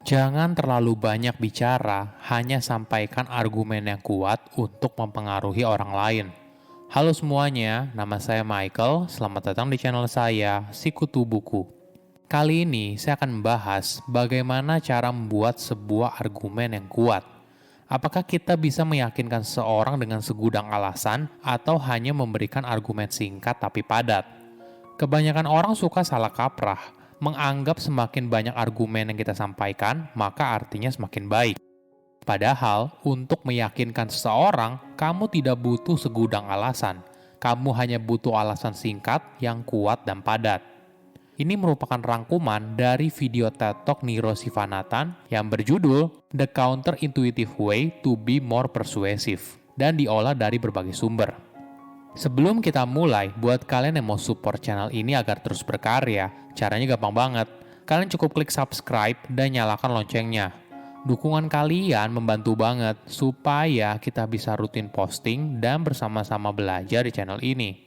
Jangan terlalu banyak bicara, hanya sampaikan argumen yang kuat untuk mempengaruhi orang lain. Halo semuanya, nama saya Michael. Selamat datang di channel saya, Sikutu Buku. Kali ini saya akan membahas bagaimana cara membuat sebuah argumen yang kuat. Apakah kita bisa meyakinkan seseorang dengan segudang alasan atau hanya memberikan argumen singkat tapi padat? Kebanyakan orang suka salah kaprah, menganggap semakin banyak argumen yang kita sampaikan, maka artinya semakin baik. Padahal, untuk meyakinkan seseorang, kamu tidak butuh segudang alasan. Kamu hanya butuh alasan singkat yang kuat dan padat. Ini merupakan rangkuman dari video TED Talk Niro Sivanathan yang berjudul The Counterintuitive Way to Be More Persuasive dan diolah dari berbagai sumber. Sebelum kita mulai, buat kalian yang mau support channel ini agar terus berkarya, caranya gampang banget. Kalian cukup klik subscribe dan nyalakan loncengnya. Dukungan kalian membantu banget supaya kita bisa rutin posting dan bersama-sama belajar di channel ini.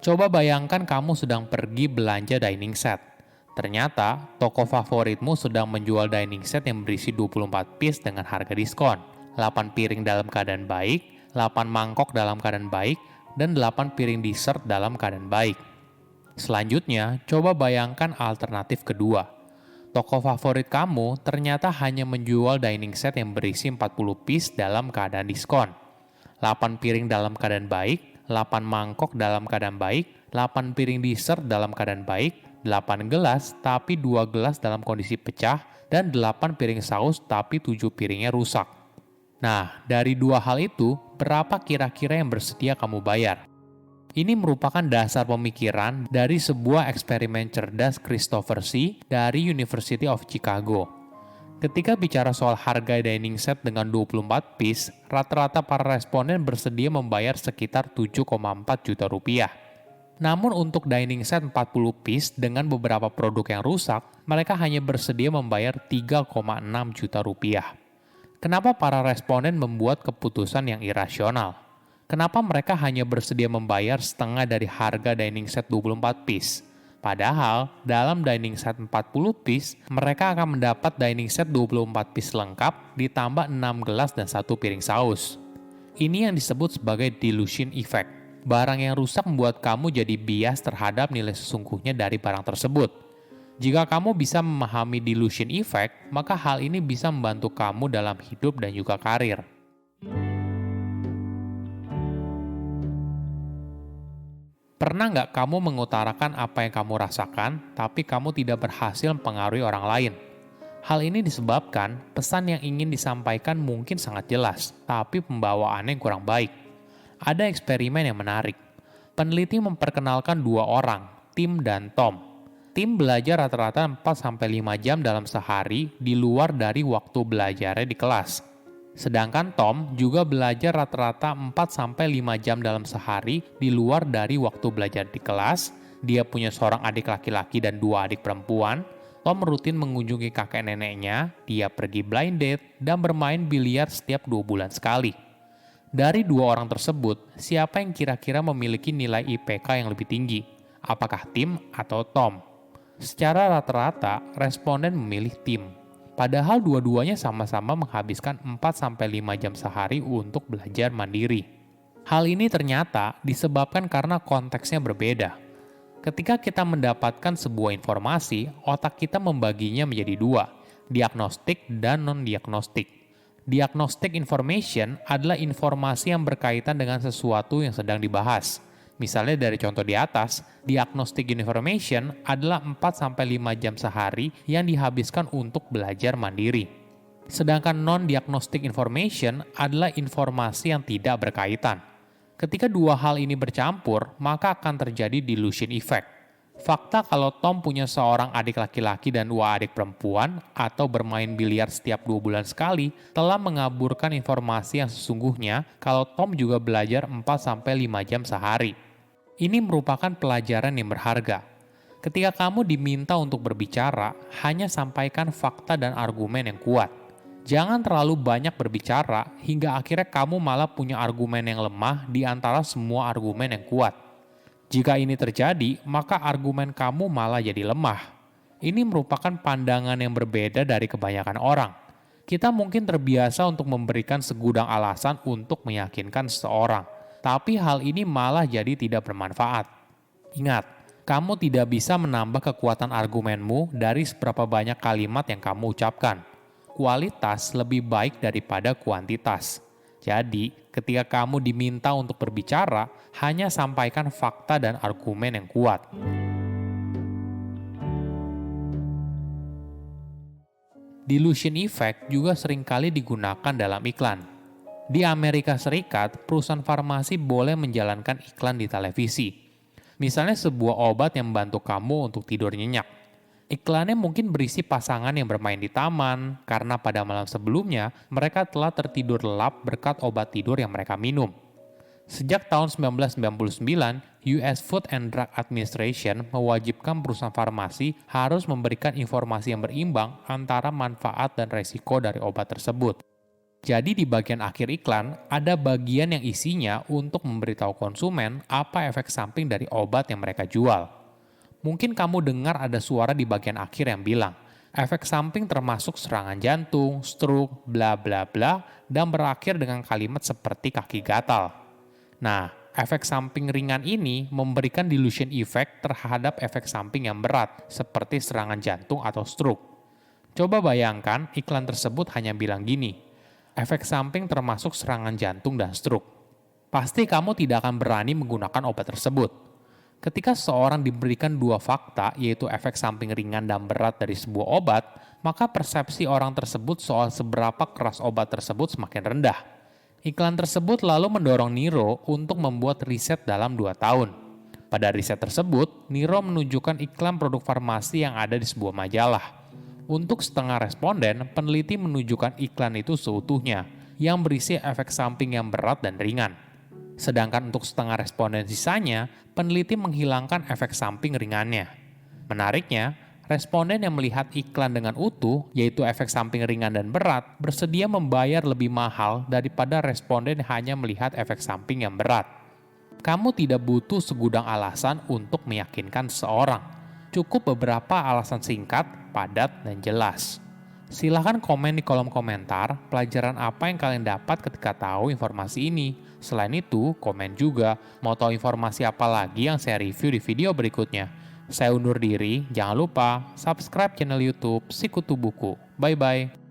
Coba bayangkan kamu sedang pergi belanja dining set. Ternyata, toko favoritmu sedang menjual dining set yang berisi 24 piece dengan harga diskon. 8 piring dalam keadaan baik, 8 mangkok dalam keadaan baik, dan 8 piring dessert dalam keadaan baik. Selanjutnya, coba bayangkan alternatif kedua. Toko favorit kamu ternyata hanya menjual dining set yang berisi 40 piece dalam keadaan diskon. 8 piring dalam keadaan baik, 8 mangkok dalam keadaan baik, 8 piring dessert dalam keadaan baik, 8 gelas tapi 2 gelas dalam kondisi pecah, dan 8 piring saus tapi 7 piringnya rusak. Nah, dari dua hal itu, berapa kira-kira yang bersedia kamu bayar? Ini merupakan dasar pemikiran dari sebuah eksperimen cerdas Christopher C. dari University of Chicago. Ketika bicara soal harga dining set dengan 24 piece, rata-rata para responden bersedia membayar sekitar 7,4 juta rupiah. Namun untuk dining set 40 piece dengan beberapa produk yang rusak, mereka hanya bersedia membayar 3,6 juta rupiah. Kenapa para responden membuat keputusan yang irasional? Kenapa mereka hanya bersedia membayar setengah dari harga dining set 24 piece? Padahal, dalam dining set 40 piece, mereka akan mendapat dining set 24 piece lengkap ditambah 6 gelas dan 1 piring saus. Ini yang disebut sebagai delusion effect. Barang yang rusak membuat kamu jadi bias terhadap nilai sesungguhnya dari barang tersebut. Jika kamu bisa memahami delusion effect, maka hal ini bisa membantu kamu dalam hidup dan juga karir. Pernah nggak kamu mengutarakan apa yang kamu rasakan, tapi kamu tidak berhasil mempengaruhi orang lain? Hal ini disebabkan pesan yang ingin disampaikan mungkin sangat jelas, tapi pembawaannya kurang baik. Ada eksperimen yang menarik. Peneliti memperkenalkan dua orang, Tim dan Tom. Tim belajar rata-rata 4-5 jam dalam sehari di luar dari waktu belajarnya di kelas. Sedangkan Tom juga belajar rata-rata 4-5 jam dalam sehari di luar dari waktu belajar di kelas. Dia punya seorang adik laki-laki dan 2 adik perempuan. Tom rutin mengunjungi kakek neneknya, dia pergi blind date, dan bermain biliar setiap 2 bulan sekali. Dari dua orang tersebut, siapa yang kira-kira memiliki nilai IPK yang lebih tinggi? Apakah Tim atau Tom? Secara rata-rata, responden memilih Tim. Padahal dua-duanya sama-sama menghabiskan 4-5 jam sehari untuk belajar mandiri. Hal ini ternyata disebabkan karena konteksnya berbeda. Ketika kita mendapatkan sebuah informasi, otak kita membaginya menjadi 2, diagnostik dan non-diagnostik. Diagnostic information adalah informasi yang berkaitan dengan sesuatu yang sedang dibahas. Misalnya dari contoh di atas, diagnostic information adalah 4-5 jam sehari yang dihabiskan untuk belajar mandiri. Sedangkan non-diagnostic information adalah informasi yang tidak berkaitan. Ketika dua hal ini bercampur, maka akan terjadi delusion effect. Fakta kalau Tom punya seorang adik laki-laki dan 2 adik perempuan atau bermain biliar setiap 2 bulan sekali telah mengaburkan informasi yang sesungguhnya kalau Tom juga belajar 4-5 jam sehari. Ini merupakan pelajaran yang berharga. Ketika kamu diminta untuk berbicara, hanya sampaikan fakta dan argumen yang kuat. Jangan terlalu banyak berbicara hingga akhirnya kamu malah punya argumen yang lemah di antara semua argumen yang kuat. Jika ini terjadi, maka argumen kamu malah jadi lemah. Ini merupakan pandangan yang berbeda dari kebanyakan orang. Kita mungkin terbiasa untuk memberikan segudang alasan untuk meyakinkan seseorang, tapi hal ini malah jadi tidak bermanfaat. Ingat, kamu tidak bisa menambah kekuatan argumenmu dari seberapa banyak kalimat yang kamu ucapkan. Kualitas lebih baik daripada kuantitas. Jadi, ketika kamu diminta untuk berbicara, hanya sampaikan fakta dan argumen yang kuat. Delusion effect juga seringkali digunakan dalam iklan. Di Amerika Serikat, perusahaan farmasi boleh menjalankan iklan di televisi. Misalnya sebuah obat yang membantu kamu untuk tidur nyenyak. Iklannya mungkin berisi pasangan yang bermain di taman, karena pada malam sebelumnya mereka telah tertidur lelap berkat obat tidur yang mereka minum. Sejak tahun 1999, US Food and Drug Administration mewajibkan perusahaan farmasi harus memberikan informasi yang berimbang antara manfaat dan resiko dari obat tersebut. Jadi di bagian akhir iklan, ada bagian yang isinya untuk memberitahu konsumen apa efek samping dari obat yang mereka jual. Mungkin kamu dengar ada suara di bagian akhir yang bilang, efek samping termasuk serangan jantung, stroke, bla bla bla, dan berakhir dengan kalimat seperti kaki gatal. Nah, efek samping ringan ini memberikan delusion effect terhadap efek samping yang berat, seperti serangan jantung atau stroke. Coba bayangkan iklan tersebut hanya bilang gini, efek samping termasuk serangan jantung dan stroke. Pasti kamu tidak akan berani menggunakan obat tersebut. Ketika seseorang diberikan dua fakta, yaitu efek samping ringan dan berat dari sebuah obat, maka persepsi orang tersebut soal seberapa keras obat tersebut semakin rendah. Iklan tersebut lalu mendorong Niro untuk membuat riset dalam 2 tahun. Pada riset tersebut, Niro menunjukkan iklan produk farmasi yang ada di sebuah majalah. Untuk setengah responden, peneliti menunjukkan iklan itu seutuhnya, yang berisi efek samping yang berat dan ringan. Sedangkan untuk setengah responden sisanya, peneliti menghilangkan efek samping ringannya. Menariknya, responden yang melihat iklan dengan utuh, yaitu efek samping ringan dan berat, bersedia membayar lebih mahal daripada responden yang hanya melihat efek samping yang berat. Kamu tidak butuh segudang alasan untuk meyakinkan seseorang. Cukup beberapa alasan singkat, padat, dan jelas. Silahkan komen di kolom komentar pelajaran apa yang kalian dapat ketika tahu informasi ini. Selain itu, komen juga mau tahu informasi apa lagi yang saya review di video berikutnya. Saya undur diri, jangan lupa subscribe channel YouTube Sikutu Buku. Bye-bye.